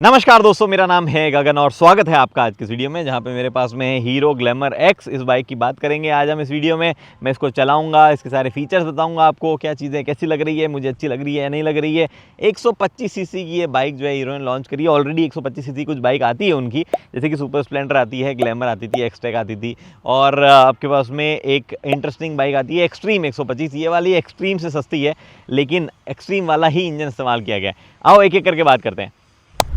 नमस्कार दोस्तों, मेरा नाम है गगन और स्वागत है आपका आज की इस वीडियो में, जहां पे मेरे पास में है हीरो ग्लैमर एक्स। इस बाइक की बात करेंगे आज हम इस वीडियो में। मैं इसको चलाऊंगा, इसके सारे फीचर्स बताऊंगा आपको, क्या चीज़ें कैसी लग रही है, मुझे अच्छी लग रही है या नहीं लग रही है। 125 सीसी की ये बाइक जो है हीरो ने लॉन्च करी है। ऑलरेडी 125 सीसी कुछ बाइक आती है उनकी, जैसे कि सुपर स्प्लेंडर आती है, ग्लैमर आती थी, एक्सटेक आती थी, और आपके पास में एक इंटरेस्टिंग बाइक आती है एक्सट्रीम 125। ये वाली एक्सट्रीम से सस्ती है, लेकिन एक्सट्रीम वाला ही इंजन इस्तेमाल किया गया है। आओ एक एक करके बात करते हैं।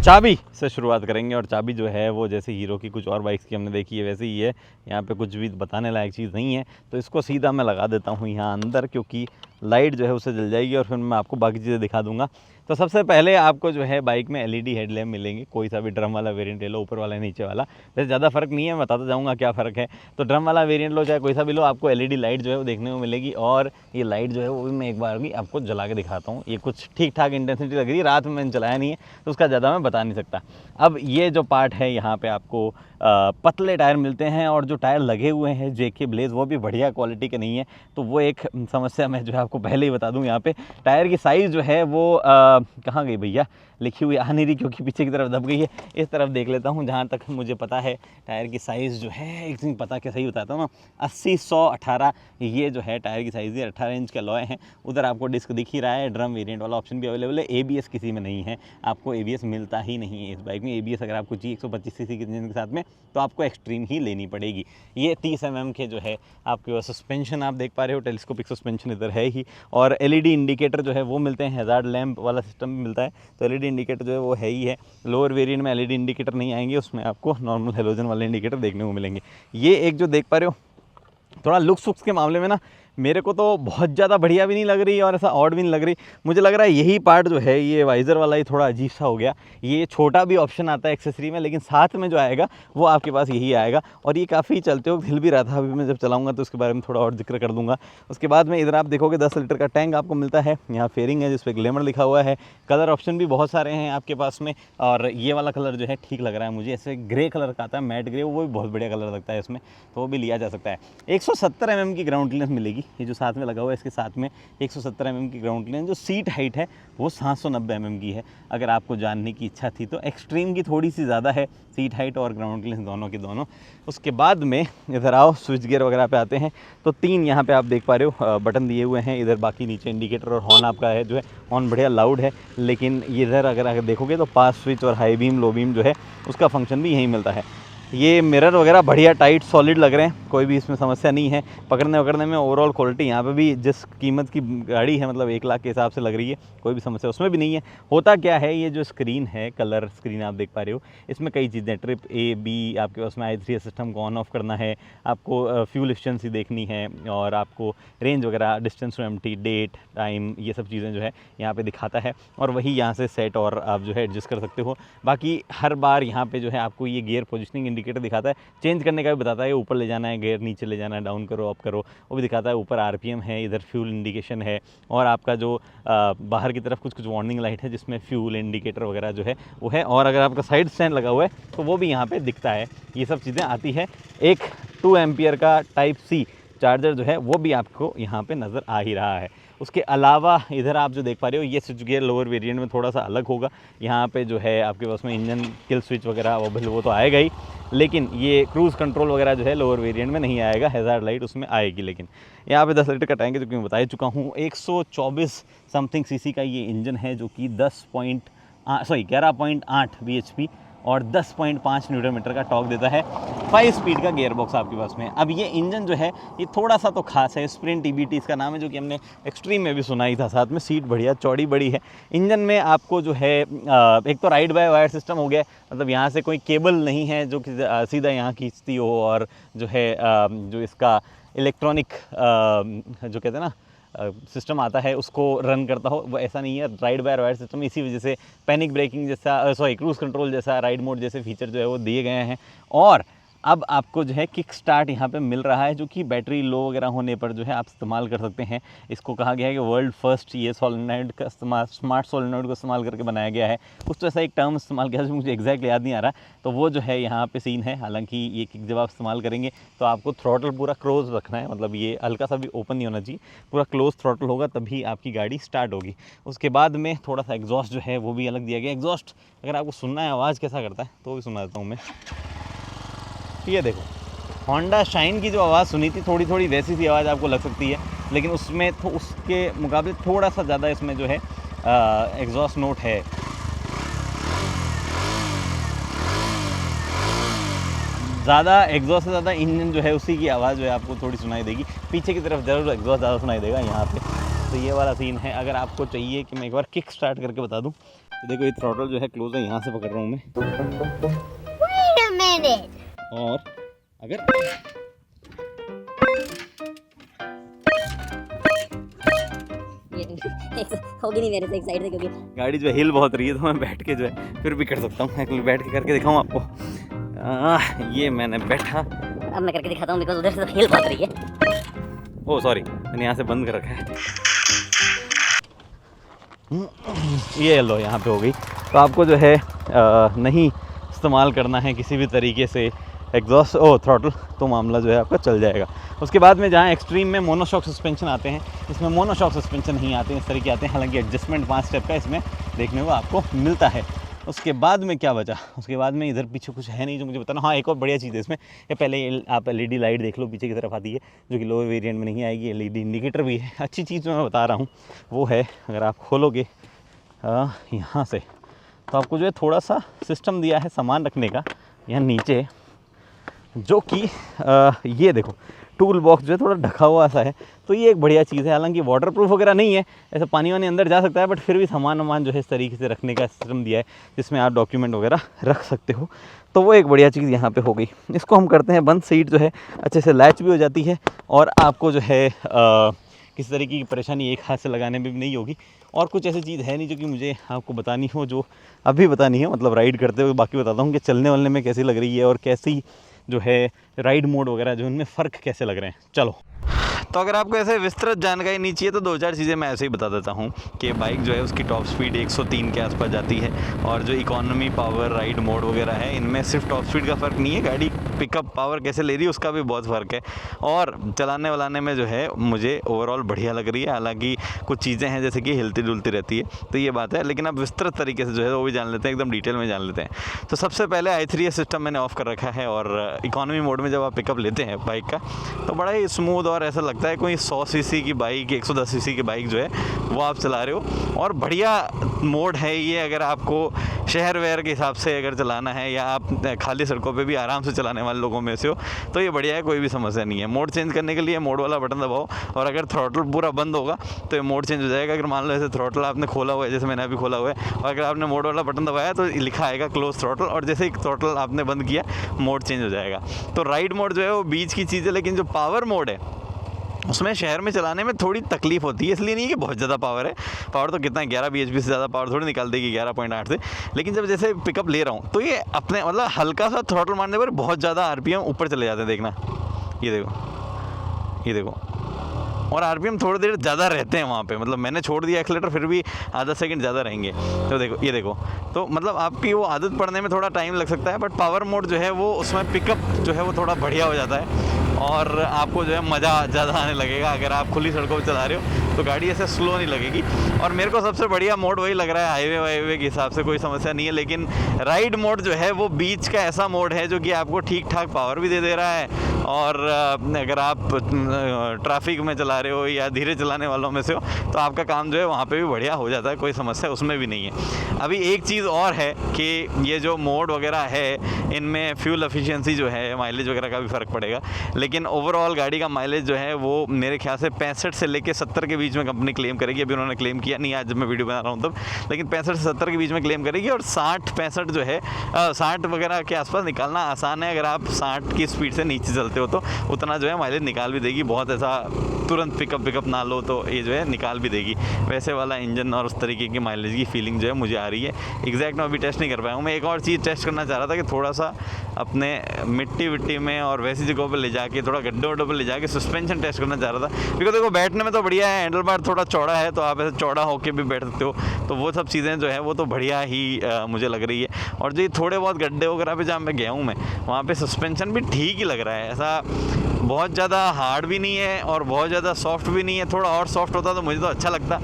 चाबी से शुरुआत करेंगे, और चाबी जो है वो जैसे हीरो की कुछ और बाइक्स की हमने देखी है वैसे ही है। यहाँ पे कुछ भी बताने लायक चीज़ नहीं है, तो इसको सीधा मैं लगा देता हूँ यहाँ अंदर, क्योंकि लाइट जो है उससे जल जाएगी और फिर मैं आपको बाकी चीज़ें दिखा दूंगा। तो सबसे पहले आपको जो है बाइक में एलईडी हेडलैम्प मिलेंगे। कोई सा भी ड्रम वाला वेरिएंट ले लो, ऊपर वाला नीचे वाला, वैसे ज़्यादा फ़र्क नहीं है, मैं बताता जाऊँगा क्या फ़र्क है। तो ड्रम वाला वेरिएंट लो चाहे कोई सा भी लो, आपको एलईडी लाइट जो है वो देखने को मिलेगी। और ये लाइट जो है वो भी मैं एक बार भी आपको जला के दिखाता हूँ। ये कुछ ठीक ठाक इंटेंसिटी लग रही है, रात में मैंने चलाया नहीं है तो उसका ज़्यादा मैं बता नहीं सकता। अब ये जो पार्ट है, यहाँ पे आपको पतले टायर मिलते हैं, और जो टायर लगे हुए हैं जेके ब्लेज वो भी बढ़िया क्वालिटी के नहीं है। तो वो एक समस्या मैं जो है आपको पहले ही बता दूं। यहाँ पे टायर की साइज़ जो है वो कहाँ गई भैया, लिखी हुई आ नहीं रही क्योंकि पीछे की तरफ दब गई है। इस तरफ देख लेता हूँ, जहाँ तक मुझे पता है टायर की साइज़ जो है, एक दिन पता क्या सही बताता हूँ ना, 80 100 18 ये जो है टायर की साइज़ है। 18 इंच के अलॉय हैं। उधर आपको डिस्क दिख ही रहा है, ड्रम वेरिएंट वाला ऑप्शन भी अवेलेबल है। एबीएस किसी में नहीं है, आपको एबीएस मिलता ही नहीं है इस बाइक में। एबीएस अगर आपको चाहिए 125 सीसी के इंजन के साथ में, तो आपको एक्सट्रीम ही लेनी पड़ेगी। ये 30 mm के जो है आपके पास सस्पेंशन आप देख पा रहे हो, टेलीस्कोपिक सस्पेंशन इधर है ही। और एलईडी इंडिकेटर जो है वो मिलते हैं, हैजार्ड लैंप वाला सिस्टम भी मिलता है। तो एलईडी इंडिकेटर जो है वो है ही है। लोअर वेरिएंट में एलईडी इंडिकेटर नहीं आएंगे, उसमें आपको नॉर्मल हेलोजन वाले इंडिकेटर देखने को मिलेंगे। ये एक जो देख पा रहे हो, थोड़ा लुक्स वुक्स के मामले में ना मेरे को तो बहुत ज़्यादा बढ़िया भी नहीं लग रही और ऐसा ऑड भी नहीं लग रही। मुझे लग रहा है यही पार्ट जो है, ये वाइज़र वाला ही थोड़ा अजीब सा हो गया। ये छोटा भी ऑप्शन आता है एक्सेसरी में, लेकिन साथ में जो आएगा वो आपके पास यही आएगा। और ये काफ़ी चलते वक्त हिल भी रहा था, अभी मैं जब चलाऊंगा तो उसके बारे में थोड़ा और जिक्र कर दूंगा। उसके बाद में इधर आप देखोगे 10 लीटर का टैंक आपको मिलता है। यहाँ फेयरिंग है जिस पर ग्लैमर लिखा हुआ है। कलर ऑप्शन भी बहुत सारे हैं आपके पास में, और ये वाला कलर जो है ठीक लग रहा है मुझे। ऐसे ग्रे कलर का आता है, मैट ग्रे, वो भी बहुत बढ़िया कलर लगता है इसमें, तो वो भी लिया जा सकता है। 170 mm की ग्राउंड क्लियरेंस मिलेगी। ये जो साथ में लगा हुआ है इसके साथ में 170 mm की ग्राउंड क्लियरेंस। जो सीट हाइट है वो 790 mm की है। अगर आपको जानने की इच्छा थी तो एक्सट्रीम की थोड़ी सी ज़्यादा है सीट हाइट और ग्राउंड क्लियरेंस दोनों के दोनों। उसके बाद में इधर आओ, स्विच गियर वगैरह पे आते हैं। तो 3 यहाँ पे आप देख पा रहे हो बटन दिए हुए हैं। इधर बाकी नीचे इंडिकेटर और हॉर्न आपका है, जो है हॉर्न बढ़िया लाउड है। लेकिन इधर अगर देखोगे तो पास स्विच और हाई बीम लो बीम जो है उसका फंक्शन भी यहीं मिलता है। ये मिरर वगैरह बढ़िया टाइट सॉलिड लग रहे हैं, कोई भी इसमें समस्या नहीं है। पकड़ने वकड़ने में ओवरऑल क्वालिटी यहाँ पे भी जिस कीमत की गाड़ी है, मतलब 1 लाख के हिसाब से लग रही है, कोई भी समस्या उसमें भी नहीं है। होता क्या है, ये जो स्क्रीन है, कलर स्क्रीन आप देख पा रहे हो, इसमें कई चीज़ें, ट्रिप ए बी, आपके पास में i3 सिस्टम को ऑन ऑफ करना है, आपको फ्यूल एफिशिएंसी देखनी है, और आपको रेंज वगैरह, distance to empty, date, time, ये सब चीज़ें जो है यहाँ पे दिखाता है। और वही यहाँ से सेट और आप जो है एडजस्ट कर सकते हो। बाकी हर बार यहाँ पे जो है आपको ये गियर पोजिशनिंग इंडिकेटर दिखाता है, चेंज करने का भी बताता है, ऊपर ले जाना है गियर, नीचे ले जाना है, डाउन करो अप करो, वो भी दिखाता है। ऊपर आरपीएम है, इधर फ्यूल इंडिकेशन है, और आपका जो बाहर की तरफ कुछ कुछ वार्निंग लाइट है जिसमें फ्यूल इंडिकेटर वगैरह जो है वो है। और अगर आपका साइड स्टैंड लगा हुआ है तो वो भी यहाँ पे दिखता है। ये सब चीज़ें आती है। एक 2 एम्पियर का टाइप सी चार्जर जो है वो भी आपको यहाँ पे नज़र आ ही रहा है। उसके अलावा इधर आप जो देख पा रहे हो, ये स्विच गियर लोअर वेरिएंट में थोड़ा सा अलग होगा। यहाँ पे जो है आपके पास में इंजन किल स्विच वगैरह वो तो आएगा ही, लेकिन ये क्रूज़ कंट्रोल वगैरह जो है लोअर वेरिएंट में नहीं आएगा। हैज़ार्ड लाइट उसमें आएगी। लेकिन यहाँ पे 10 लीटर का टैंक है, जो कि मैं बता ही चुका हूँ। 124 समथिंग सीसी का ये इंजन है, जो कि 11.8 bhp और 10.5 न्यूटन मीटर का टॉर्क देता है। 5 स्पीड का गियर बॉक्स आपके पास में। अब ये इंजन जो है ये थोड़ा सा तो खास है, स्प्रिंट ईबीटी इसका नाम है, जो कि हमने एक्सट्रीम में भी सुना ही था। साथ में सीट बढ़िया चौड़ी बड़ी है। इंजन में आपको जो है एक तो राइड बाय वायर सिस्टम हो गया, मतलब यहाँ से कोई केबल नहीं है जो कि सीधा यहाँ खींचती हो, और जो है जो इसका इलेक्ट्रॉनिक जो कहते हैं ना सिस्टम आता है उसको रन करता हो, वो ऐसा नहीं है। राइड बाय वायर सिस्टम, इसी वजह से पैनिक ब्रेकिंग जैसा, क्रूज़ कंट्रोल जैसा, राइड मोड जैसे फीचर जो है वो दिए गए हैं। और अब आपको जो है किक स्टार्ट यहाँ पे मिल रहा है, जो कि बैटरी लो वगैरह होने पर जो है आप इस्तेमाल कर सकते हैं। इसको कहा गया है कि वर्ल्ड फर्स्ट ये सोलेनॉइड का इस्तेमाल, स्मार्ट सोलेनॉइड को इस्तेमाल करके बनाया गया है। कुछ तो ऐसा एक टर्म इस्तेमाल किया जो मुझे एग्जैक्ट याद नहीं आ रहा, तो वो जो है यहाँ पे सीन है। हालांकि ये किक जब आप इस्तेमाल करेंगे तो आपको थ्रॉटल पूरा क्लोज रखना है, मतलब ये हल्का सा भी ओपन नहीं होना चाहिए, पूरा क्लोज थ्रॉटल होगा तभी आपकी गाड़ी स्टार्ट होगी। उसके बाद में थोड़ा सा एग्जॉस्ट जो है वो भी अलग दिया गया। एग्जॉस्ट अगर आपको सुनना है आवाज़ कैसा करता है तो भी सुना देता हूँ मैं। ये देखो, होंडा शाइन की जो आवाज़ सुनी थी थोड़ी थोड़ी वैसी सी आवाज़ आपको लग सकती है, लेकिन उसमें उसके मुकाबले थोड़ा सा ज़्यादा इसमें जो है एग्जॉस्ट नोट है। ज़्यादा एग्जॉस्ट से ज़्यादा इंजन जो है उसी की आवाज़ जो है आपको थोड़ी सुनाई देगी। पीछे की तरफ ज़रूर एग्जॉस्ट ज़्यादा सुनाई देगा यहाँ पे। तो ये वाला सीन है। अगर आपको चाहिए कि मैं एक बार किक स्टार्ट करके बता दूँ तो देखो, ये थ्रॉटल जो है क्लोज है, यहाँ से पकड़ रहा हूँ मैं। और अगर होगी नहीं मेरे से एक साइड से, क्योंकि गाड़ी जो है हिल बहुत रही है, तो मैं बैठ के जो है फिर भी कर सकता हूँ। बैठ के करके दिखाऊँ आपको। ये मैंने बैठा, अब मैं करके दिखाता हूँ, बिकॉज उधर से तो हिल बहुत रही है। ओह सॉरी, मैंने यहाँ से बंद कर रखा है। ये लो यहाँ पे हो गई। तो आपको जो है नहीं इस्तेमाल करना है किसी भी तरीके से एग्जॉस्ट थ्रॉटल, तो मामला जो है आपका चल जाएगा। उसके बाद में जहाँ एक्सट्रीम में मोनोशॉक सस्पेंशन आते हैं, इसमें मोनोशॉक सस्पेंशन नहीं आते हैं, इस तरीके आते हैं। हालांकि एडजस्टमेंट 5 स्टेप का इसमें देखने को आपको मिलता है। उसके बाद में क्या बचा, उसके बाद में इधर पीछे कुछ है नहीं जो मुझे बताना। हाँ, एक और बढ़िया चीज़ है इसमें, ये पहले आप LED लाइट देख लो, पीछे की तरफ आती है, जो कि लोअर वेरिएंट में नहीं आएगी। LED इंडिकेटर भी है। अच्छी चीज़ जो मैं बता रहा हूँ वो है, अगर आप खोलोगे यहाँ से तो आपको जो है थोड़ा सा सिस्टम दिया है सामान रखने का यहाँ नीचे, जो कि ये देखो टूल बॉक्स जो है थोड़ा ढका हुआ सा है। तो ये एक बढ़िया चीज़ है। हालांकि वाटरप्रूफ वगैरह नहीं है, ऐसा पानी वानी अंदर जा सकता है, बट फिर भी सामान जो है इस तरीके से रखने का सिस्टम दिया है जिसमें आप डॉक्यूमेंट वगैरह रख सकते हो। तो वो एक बढ़िया चीज़ यहाँ पे हो गई। इसको हम करते हैं बंद। सीट जो है अच्छे से लैच भी हो जाती है और आपको जो है किसी तरीके की परेशानी एक हाथ से लगाने में भी नहीं होगी। और कुछ ऐसी चीज़ है नहीं जो कि मुझे आपको बतानी हो, जो अभी बतानी है, मतलब राइड करते हुए। बाकी बताता हूँ कि चलने वालने में कैसी लग रही है और कैसी जो है राइड मोड वगैरह जो उनमें फ़र्क कैसे लग रहे हैं। चलो, तो अगर आपको ऐसे विस्तृत जानकारी नहीं चाहिए तो 2-4 चीज़ें मैं ऐसे ही बता देता हूँ कि बाइक जो है उसकी टॉप स्पीड 103 के आसपास जाती है। और जो इकोनॉमी, पावर, राइड मोड वगैरह है, इनमें सिर्फ टॉप स्पीड का फ़र्क नहीं है, गाड़ी पिकअप पावर कैसे ले रही है उसका भी बहुत फ़र्क है। और चलाने वलाने में जो है मुझे ओवरऑल बढ़िया लग रही है। हालांकि कुछ चीज़ें हैं जैसे कि हिलती डुलती रहती है, तो ये बात है। लेकिन अब विस्तृत तरीके से जो है वो भी जान लेते हैं, एकदम डिटेल में जान लेते हैं। तो सबसे पहले i3 सिस्टम मैंने ऑफ़ कर रखा है। और इकोनॉमी मोड में जब आप पिकअप लेते हैं बाइक का, तो बड़ा ही स्मूथ और ऐसा लगता है कोई 100 सीसी की बाइक, 110 सीसी की बाइक जो है वो आप चला रहे हो। और बढ़िया मोड है ये, अगर आपको शहर वहर के हिसाब से अगर चलाना है या आप खाली सड़कों पे भी आराम से चलाने वाले लोगों में से हो, तो ये बढ़िया है, कोई भी समस्या नहीं है। मोड चेंज करने के लिए मोड वाला बटन दबाओ और अगर थ्रॉटल पूरा बंद होगा तो ये मोड चेंज हो जाएगा। अगर मान लो ऐसे थ्रॉटल आपने खोला हुआ है, जैसे मैंने अभी खोला हुआ है, और अगर आपने मोड वाला बटन दबाया तो लिखा आएगा क्लोज थ्रॉटल, और जैसे ही थ्रॉटल आपने बंद किया मोड चेंज हो जाएगा। तो राइड मोड जो है वो बीच की चीज़ है, लेकिन जो पावर मोड है उसमें शहर में चलाने में थोड़ी तकलीफ होती है। इसलिए नहीं कि बहुत ज़्यादा पावर है, पावर तो कितना 11 bhp से ज़्यादा पावर थोड़ी निकाल देगी 11.8 से। लेकिन जब जैसे पिकअप ले रहा हूँ तो ये अपने मतलब हल्का सा थ्रॉटल मारने पर बहुत ज़्यादा RPM ऊपर चले जाते हैं। देखना, ये देखो, ये देखो, और RPM थोड़ी देर ज़्यादा रहते हैं वहाँ पे। मतलब मैंने छोड़ दिया एक्सीलेटर, फिर भी आधा सेकंड ज़्यादा रहेंगे। तो देखो, ये देखो, तो मतलब आपकी वो आदत पड़ने में थोड़ा टाइम लग सकता है। बट पावर मोड जो है वो उसमें पिकअप जो है वो थोड़ा बढ़िया हो जाता है और आपको जो है मज़ा ज़्यादा आने लगेगा। अगर आप खुली सड़कों पर चला रहे हो तो गाड़ी ऐसे स्लो नहीं लगेगी। और मेरे को सबसे बढ़िया मोड वही लग रहा है, हाईवे वाईवे के हिसाब से कोई समस्या नहीं है। लेकिन राइड मोड जो है वो बीच का ऐसा मोड है जो कि आपको ठीक ठाक पावर भी दे रहा है। और अगर आप ट्रैफिक में चला रहे हो या धीरे चलाने वालों में से हो तो आपका काम जो है वहाँ पे भी बढ़िया हो जाता है, कोई समस्या उसमें भी नहीं है। अभी एक चीज़ और है कि ये जो मोड वगैरह है इनमें फ्यूल एफिशिएंसी जो है, माइलेज वगैरह का भी फ़र्क पड़ेगा। लेकिन ओवरऑल गाड़ी का माइलेज जो है वो मेरे ख्याल से 65 से लेकर 70 के बीच में कंपनी क्लेम करेगी। अभी उन्होंने क्लेम किया नहीं आज जब मैं वीडियो बना रहा हूँ तब, लेकिन 65 से 70 के बीच में क्लेम करेगी। और 60-65 जो है 60 वगैरह के आसपास निकालना आसान है। अगर आप 60 की स्पीड से नीचे चलते हो तो उतना जो है माइलेज निकाल भी देगी। बहुत ऐसा तुरंत पिकअप ना लो तो ये जो है निकाल भी देगी, वैसे वाला इंजन और उस तरीके की माइलेज की फीलिंग जो है मुझे आ रही है। एग्जैक्ट मैं अभी टेस्ट नहीं कर पाया हूँ। मैं एक और चीज़ टेस्ट करना चाह रहा था कि थोड़ा सा अपने मिट्टी विट्टी में और वैसी जगहों पर ले जाके, थोड़ा गड्ढे वड्ढों पर ले जाके सस्पेंशन टेस्ट करना चाह रहा था। बिकॉज देखो बैठने में तो बढ़िया है, हैंडल बार थोड़ा चौड़ा है तो आप ऐसे चौड़ा होके भी बैठ सकते हो, तो वो सब चीज़ें जो है वो तो बढ़िया ही मुझे लग रही है। और जो ये थोड़े बहुत गड्ढे वगैरह पे जहाँ पे गया हूँ मैं, वहाँ पे सस्पेंशन भी ठीक ही लग रहा है। ऐसा बहुत ज़्यादा हार्ड भी नहीं है और बहुत ज़्यादा सॉफ्ट भी नहीं है। थोड़ा और सॉफ्ट होता तो मुझे तो अच्छा लगता,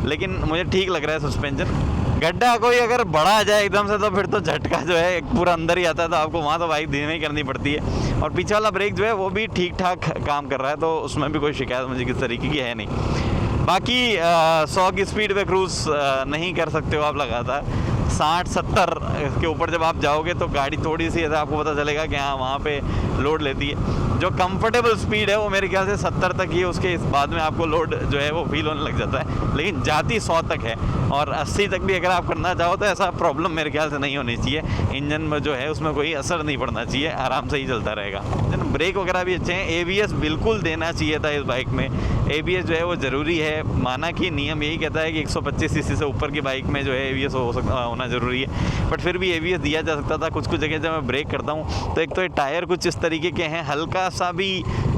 लेकिन मुझे ठीक लग रहा है सस्पेंशन। गड्ढा कोई अगर बड़ा आ जाए एकदम से तो फिर तो झटका जो है पूरा अंदर ही आता है, तो आपको वहाँ तो बाइक धीमे ही करनी पड़ती है। और पीछे वाला ब्रेक जो है वो भी ठीक ठाक काम कर रहा है, तो उसमें भी कोई शिकायत मुझे किस तरीके की है नहीं। बाकी 100 की स्पीड पे क्रूज़ नहीं कर सकते हो आप लगातार। 60-70 के ऊपर जब आप जाओगे तो गाड़ी थोड़ी सी ऐसा आपको पता चलेगा कि हाँ वहाँ पे लोड लेती है। जो कंफर्टेबल स्पीड है वो मेरे ख्याल से 70 तक ही है, उसके इस बाद में आपको लोड जो है वो फील होने लग जाता है, लेकिन जाती 100 तक है। और 80 तक भी अगर आप करना चाहो तो ऐसा प्रॉब्लम मेरे ख्याल से नहीं होनी चाहिए। इंजन में जो है उसमें कोई असर नहीं पड़ना चाहिए, आराम से ही चलता रहेगा। ब्रेक वगैरह भी अच्छे हैं। ABS बिल्कुल देना चाहिए था इस बाइक में। ABS जो है वो ज़रूरी है। माना कि नियम यही कहता है कि 125 सीसी से ऊपर की बाइक में जो है ABS होना ज़रूरी है, बट फिर भी ABS दिया जा सकता था। कुछ जगह जब मैं ब्रेक करता हूँ तो एक तो ये टायर कुछ इस तरीके के हैं, हल्का सा भी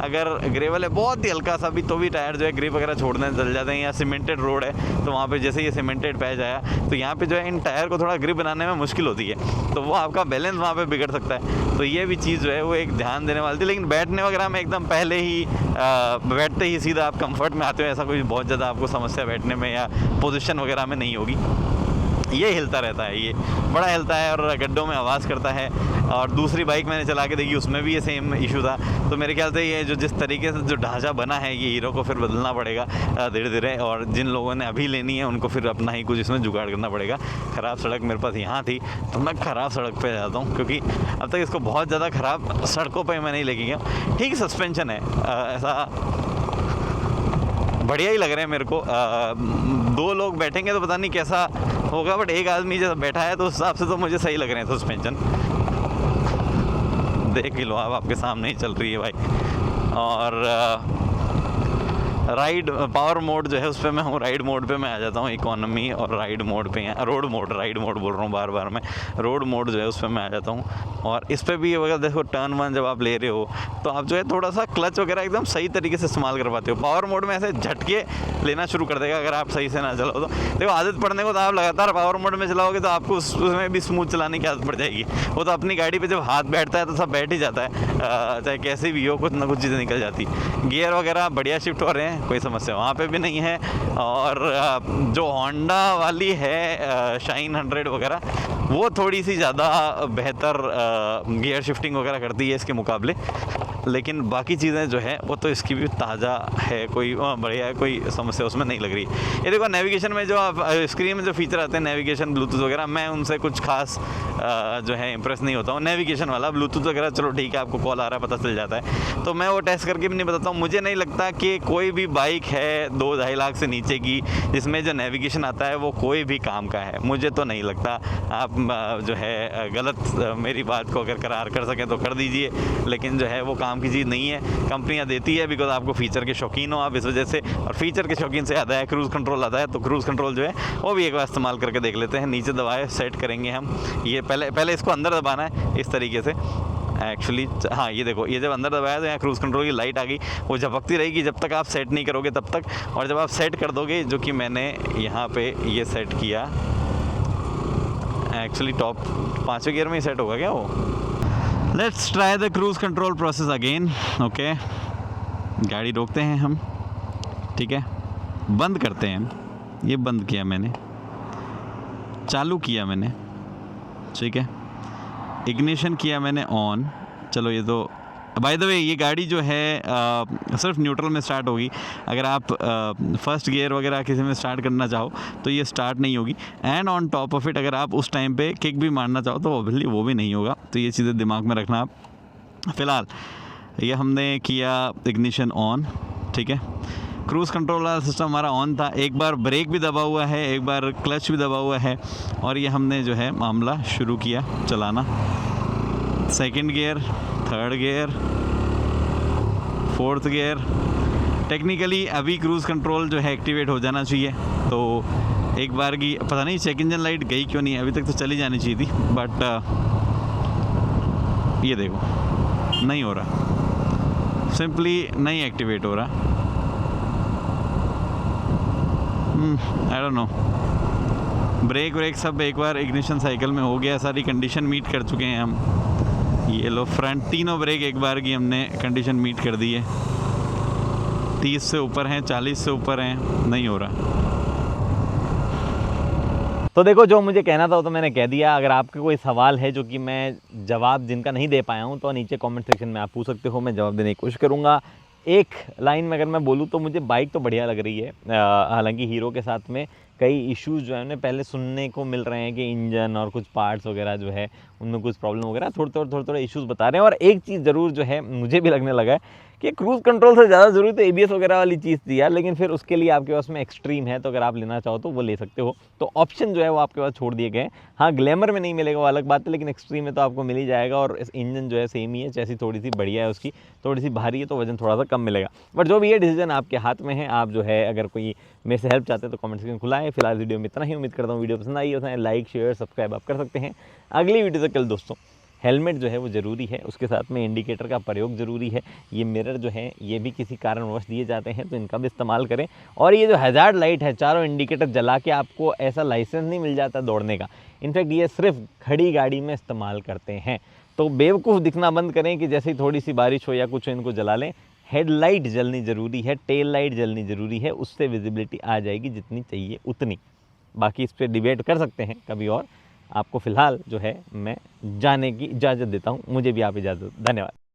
अगर ग्रेवल है बहुत ही हल्का सा भी तो भी टायर जो है ग्रिप वगैरह छोड़ने चल जाते हैं। या सीमेंटेड रोड है तो वहाँ पे जैसे ये सीमेंटेड पैच आया तो यहाँ पे जो है इन टायर को थोड़ा ग्रिप बनाने में मुश्किल होती है, तो वो आपका बैलेंस वहाँ पे बिगड़ सकता है। तो ये भी चीज़ जो है वो एक ध्यान देने वाली थी। लेकिन बैठने वगैरह में एकदम पहले ही बैठते ही सीधा आप कंफर्ट में आते हो, ऐसा कोई बहुत ज़्यादा आपको समस्या बैठने में या पोजीशन वगैरह में नहीं होगी। ये हिलता रहता है, ये बड़ा हिलता है और गड्ढों में आवाज़ करता है। और दूसरी बाइक मैंने चला के देखी, उसमें भी ये सेम इशू था। तो मेरे ख्याल से ये जो जिस तरीके से जो ढांचा बना है ये हीरो को फिर बदलना पड़ेगा धीरे धीरे, और जिन लोगों ने अभी लेनी है उनको फिर अपना ही कुछ इसमें जुगाड़ करना पड़ेगा। ख़राब सड़क मेरे पास यहाँ थी तो मैं ख़राब सड़क पे जाता हूँ, क्योंकि अब तक इसको बहुत ज़्यादा ख़राब सड़कों पर मैं नहीं लेके गया। ठीक सस्पेंशन है, ऐसा बढ़िया ही लग रहे हैं मेरे को। 2 लोग बैठेंगे तो पता नहीं कैसा होगा, बट एक आदमी जब बैठा है तो उस हिसाब से तो मुझे सही लग रहे हैं सस्पेंशन। देख ही लो आप, आपके सामने ही चल रही है बाइक। और राइड पावर मोड जो है उस पर मैं हूँ, राइड मोड पे मैं आ जाता हूँ। इकोनॉमी और राइड मोड पे हैं, रोड मोड, राइड मोड बोल रहा हूँ बार बार मैं, रोड मोड जो है उस पर मैं आ जाता हूँ। और इस पर भी अगर देखो टर्न 1 जब आप ले रहे हो तो आप जो है थोड़ा सा क्लच वगैरह एकदम सही तरीके से इस्तेमाल कर पाते हो। पावर मोड में ऐसे झटके लेना शुरू कर देगा अगर आप सही से ना चलाओ तो। देखो आदत पड़ने को तो आप लगातार पावर मोड में चलाओगे तो आपको उसमें भी स्मूथ चलाने की आदत पड़ जाएगी। वो तो अपनी गाड़ी पे जब हाथ बैठता है तो सब बैठ ही जाता है, चाहे कैसे भी हो, कुछ ना कुछ चीज़ें निकल जाती। गियर वगैरह बढ़िया शिफ्ट हो रहे हैं, कोई समस्या वहाँ पे भी नहीं है। और जो होंडा वाली है शाइन 100 वगैरह, वो थोड़ी सी ज़्यादा बेहतर गियर शिफ्टिंग वगैरह करती है इसके मुकाबले। लेकिन बाकी चीज़ें जो है वो तो इसकी भी ताज़ा है, कोई बढ़िया है, कोई समस्या उसमें नहीं लग रही। ये देखो नेविगेशन में जो आप स्क्रीन में जो फीचर आते हैं नेविगेशन ब्लूटूथ वगैरह, मैं उनसे कुछ खास जो है इंप्रेस नहीं होता हूँ। नेविगेशन वाला ब्लूटूथ वगैरह चलो ठीक है, आपको कॉल आ रहा है पता चल जाता है, तो मैं वो टेस्ट करके भी नहीं बताता हूँ। मुझे नहीं लगता कि कोई भी बाइक है 2-2.5 लाख से नीचे की जिसमें जो नेविगेशन आता है वो कोई भी काम का है, मुझे तो नहीं लगता। आप जो है गलत मेरी बात को अगर करार कर सकें तो कर दीजिए, लेकिन जो है वो काम की चीज़ नहीं है। कंपनियां देती है बिकॉज आपको फ़ीचर के शौकीन हो आप, इस वजह से। और फीचर के शौकीन से आता है क्रूज़ कंट्रोल आता है, तो क्रूज़ कंट्रोल जो है वो भी एक बार इस्तेमाल करके देख लेते हैं। नीचे दबाए सेट करेंगे हम, ये पहले इसको अंदर दबाना है इस तरीके से एक्चुअली। हाँ ये देखो, ये जब अंदर दबाया तो यहाँ क्रूज़ कंट्रोल की लाइट आ गई, वो झपकती रहेगी जब तक आप सेट नहीं करोगे तब तक। और जब आप सेट कर दोगे, जो कि मैंने यहाँ पे ये सेट किया एक्चुअली टॉप 5वें गियर में ही सेट होगा क्या वो। Let's try the cruise control process again. Okay, गाड़ी रोकते हैं हम, ठीक है, बंद करते हैं। ये बंद किया मैंने, चालू किया मैंने, ठीक है, इग्निशन किया मैंने ऑन। चलो ये तो बाय द वे ये गाड़ी जो है सिर्फ न्यूट्रल में स्टार्ट होगी। अगर आप फर्स्ट गियर वगैरह किसी में स्टार्ट करना चाहो तो ये स्टार्ट नहीं होगी। And on top of it अगर आप उस टाइम पे किक भी मारना चाहो तो ऑब्वियसली वो भी नहीं होगा। तो ये चीज़ें दिमाग में रखना आप। फ़िलहाल ये हमने किया इग्निशन ऑन, ठीक है। क्रूज़ कंट्रोल वाला सिस्टम हमारा ऑन था। एक बार ब्रेक भी दबा हुआ है, एक बार क्लच भी दबा हुआ है, और ये हमने जो है मामला शुरू किया चलाना। Second gear, third gear, fourth gear, technically अभी क्रूज़ कंट्रोल जो है एक्टिवेट हो जाना चाहिए। तो एक बार की पता नहीं चेक इंजन लाइट गई क्यों नहीं, अभी तक तो चली जानी चाहिए थी, बट ये देखो नहीं हो रहा, सिंपली नहीं एक्टिवेट हो रहा। आई डोंट नो, ब्रेक व्रेक सब एक बार इग्निशन साइकिल में हो गया, सारी कंडीशन मीट कर चुके हैं हम। ये लो फ्रंट तीनों ब्रेक एक बार की हमने कंडीशन मीट कर दी है, 30 से ऊपर हैं, 40 से ऊपर हैं, नहीं हो रहा। तो देखो जो मुझे कहना था वो तो मैंने कह दिया। अगर आपके कोई सवाल है जो कि मैं जवाब जिनका नहीं दे पाया हूँ तो नीचे कमेंट सेक्शन में आप पूछ सकते हो, मैं जवाब देने की कोशिश करूँगा। एक लाइन में अगर मैं बोलूँ तो मुझे बाइक तो बढ़िया लग रही है, हालांकि हीरो के साथ में कई इश्यूज़ जो है उन्हें पहले सुनने को मिल रहे हैं कि इंजन और कुछ पार्ट्स वगैरह जो है उनमें कुछ प्रॉब्लम वगैरह थोड़े इश्यूज़ बता रहे हैं। और एक चीज़ ज़रूर जो है मुझे भी लगने लगा है कि क्रूज़ कंट्रोल से ज़्यादा ज़रूरी तो ABS वगैरह वाली चीज़ थी यार, लेकिन फिर उसके लिए आपके पास में एक्सट्रीम है, तो अगर आप लेना चाहो तो वो ले सकते हो। तो ऑप्शन जो है वो आपके पास छोड़ दिए गए हैं। हाँ, ग्लैमर में नहीं मिलेगा वो अलग बात है, लेकिन एक्सट्रीम में तो आपको मिल ही जाएगा। और इस इंजन जो है सेम ही है, चैसी थोड़ी सी बढ़िया है उसकी, थोड़ी सी भारी है तो वजन थोड़ा सा कम मिलेगा। बट जो भी ये डिसीजन आपके हाथ में है, आप जो है अगर कोई मेरे से हेल्प चाहते हैं तो कमेंट सेक्शन खुला है। फिलहाल वीडियो में इतना ही, उम्मीद करता हूँ वीडियो पसंद आई हो, लाइक शेयर सब्सक्राइब आप कर सकते हैं। अगली वीडियो से कल दोस्तों, हेलमेट जो है वो ज़रूरी है, उसके साथ में इंडिकेटर का प्रयोग ज़रूरी है। ये मिरर जो है ये भी किसी कारणवश दिए जाते हैं तो इनका भी इस्तेमाल करें। और ये जो हैज़ार्ड लाइट है, चारों इंडिकेटर जला के आपको ऐसा लाइसेंस नहीं मिल जाता दौड़ने का, इनफैक्ट ये सिर्फ खड़ी गाड़ी में इस्तेमाल करते हैं। तो बेवकूफ़ दिखना बंद करें कि जैसे ही थोड़ी सी बारिश हो या कुछ हो इनको जला लें। हेडलाइट जलनी ज़रूरी है, टेल लाइट जलनी ज़रूरी है, उससे विजिबिलिटी आ जाएगी जितनी चाहिए उतनी। बाकी इस पर डिबेट कर सकते हैं कभी और। आपको फ़िलहाल जो है मैं जाने की इजाज़त देता हूँ, मुझे भी आप इजाज़त। धन्यवाद।